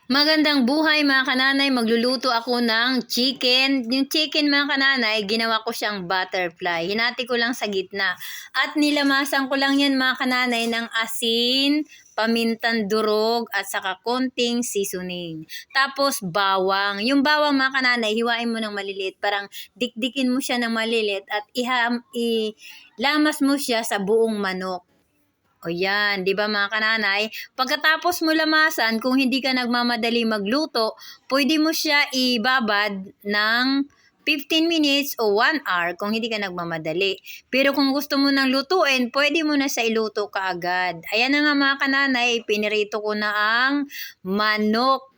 Magandang buhay mga kananay, magluluto ako ng chicken. Yung chicken mga kananay, ginawa ko siyang butterfly. Hinati ko lang sa gitna. At nilamasan ko lang yan mga kananay ng asin, pamintang durog, at saka konting seasoning. Tapos bawang. Yung bawang mga kananay, hiwain mo ng maliliit. Parang dikdikin mo siya ng maliliit at ilamas mo siya sa buong manok. O yan, di ba mga kananay? Pagkatapos mo lamasan, kung hindi ka nagmamadali magluto, pwede mo siya ibabad ng 15 minutes o 1 hour kung hindi ka nagmamadali. Pero kung gusto mo nang lutuin, pwede mo na sa iluto kaagad. Ayan na nga mga kananay, pinirito ko na ang manok.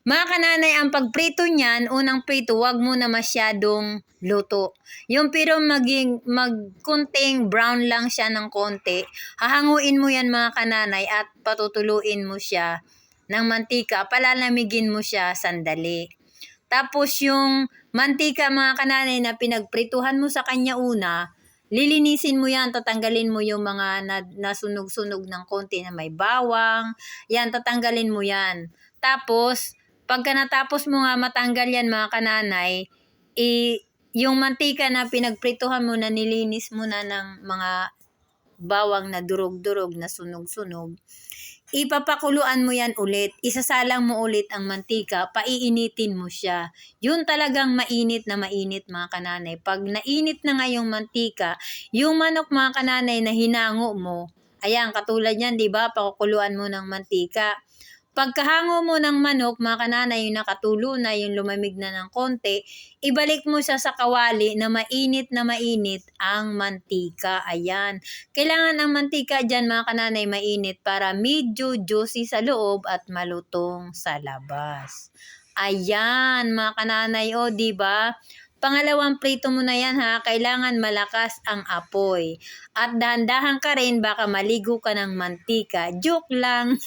Mga kananay, ang pagprito niyan, unang prito, wag mo na masyadong luto. Yung pero magkunting brown lang siya ng konti, hahanguin mo yan mga kananay at patutuluin mo siya ng mantika, palalamigin mo siya sandali. Tapos yung mantika mga kananay na pinagprituhan mo sa kanya una, lilinisin mo yan, tatanggalin mo yung mga nasunog-sunog ng konti na may bawang, yan, tatanggalin mo yan. Tapos, pagka natapos mo nga matanggal yan mga kananay, yung mantika na pinagprituhan mo na nilinis mo na ng mga bawang na durog-durog na sunog-sunog, ipapakuluan mo yan ulit. Isasalang mo ulit ang mantika, paiinitin mo siya. Yun talagang mainit na mainit mga kananay. Pag nainit na nga yung mantika, yung manok mga kananay na hinango mo, ayan, katulad yan, di ba? Pakukuluan mo ng mantika. Pagkahango mo ng manok, mga kananay, yung nakatulo na, yung lumamig na ng konti, ibalik mo siya sa kawali na mainit ang mantika. Ayan. Kailangan ang mantika dyan, mga kananay, mainit para medyo juicy sa loob at malutong sa labas. Ayan, mga kananay, o, diba? Pangalawang prito mo na yan ha, kailangan malakas ang apoy. At dahan-dahan ka rin, baka maligo ka ng mantika. Joke lang.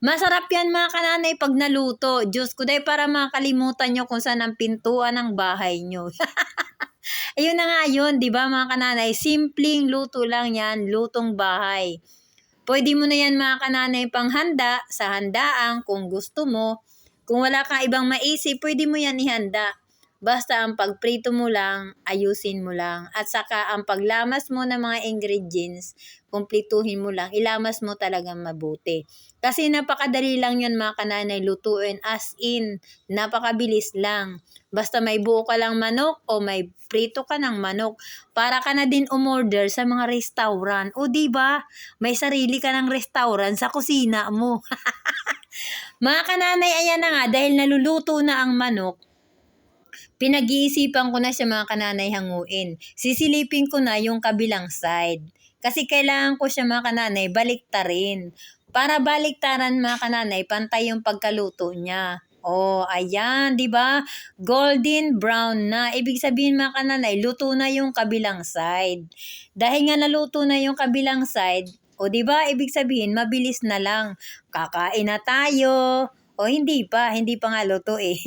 Masarap yan mga kananay pag naluto. Diyos ko day, para makalimutan nyo kung saan ang pintuan ng bahay nyo. Ayun na nga yun, di ba mga kananay? Simpleng luto lang yan, lutong bahay. Pwede mo na yan mga kananay panghanda sa handaan kung gusto mo. Kung wala kang ibang maisip, pwede mo yan ihanda. Basta ang pagprito mo lang, ayusin mo lang. At saka ang paglamas mo ng mga ingredients, kumplituhin mo lang. Ilamas mo talagang mabuti. Kasi napakadali lang yun mga kananay lutuin, as in, napakabilis lang. Basta may buo ka lang manok o may prito ka ng manok, para ka na din umorder sa mga restaurant. O diba, may sarili ka ng restaurant sa kusina mo. Mga kananay, ayan na nga, dahil naluluto na ang manok, pinag-iisipan ko na siya mga kananay hanguin. Sisilipin ko na yung kabilang side. Kasi kailangan ko siya mga kananay baliktarin. Para baliktaran mga kananay, pantay yung pagkaluto niya. Oh, ayan, 'di ba? Golden brown na. Ibig sabihin mga kananay, luto na yung kabilang side. Dahil nga naluto na yung kabilang side, o 'di ba? Ibig sabihin mabilis na lang. Kakain na tayo. O hindi pa nga luto eh.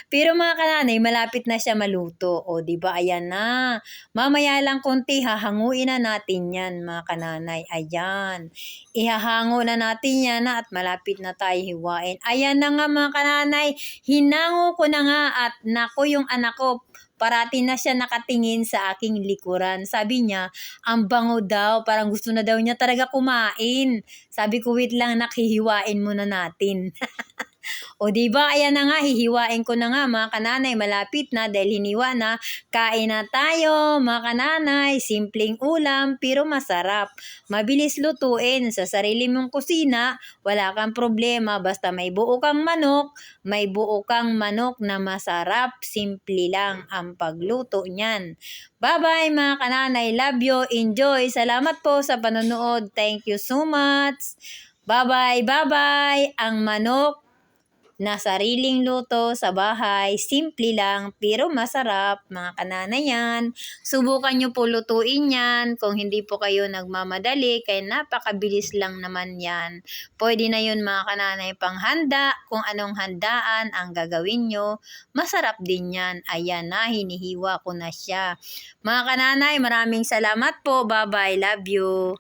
Pero mga kananay, malapit na siya maluto. O, di ba? Ayan na. Mamaya lang konti, hahanguin na natin yan, mga kananay. Ayan. Ihahango na natin yan at malapit na tayo hiwain. Ayan na nga, mga kananay. Hinango ko na nga at nako yung anak ko, parati na siya nakatingin sa aking likuran. Sabi niya, ang bango daw. Parang gusto na daw niya talaga kumain. Sabi ko, wait lang, nakihiwain muna natin. O diba, ayan na nga, hihiwain ko na nga mga kananay, malapit na dahil hiniwa na. Kain na tayo mga kananay, simpleng ulam pero masarap. Mabilis lutuin sa sarili mong kusina, wala kang problema basta may buo kang manok, na masarap, simple lang ang pagluto niyan. Bye-bye mga kananay, love you, enjoy, salamat po sa panonood, thank you so much. Bye-bye, bye-bye, ang manok na sariling luto sa bahay, simple lang pero masarap mga kananay yan. Subukan nyo po lutuin yan kung hindi po kayo nagmamadali, kaya napakabilis lang naman yan. Pwede na yun mga kananay panghanda, kung anong handaan ang gagawin nyo, masarap din yan. Ayan na, hinihiwa ko na siya. Mga kananay, maraming salamat po, bye bye, love you.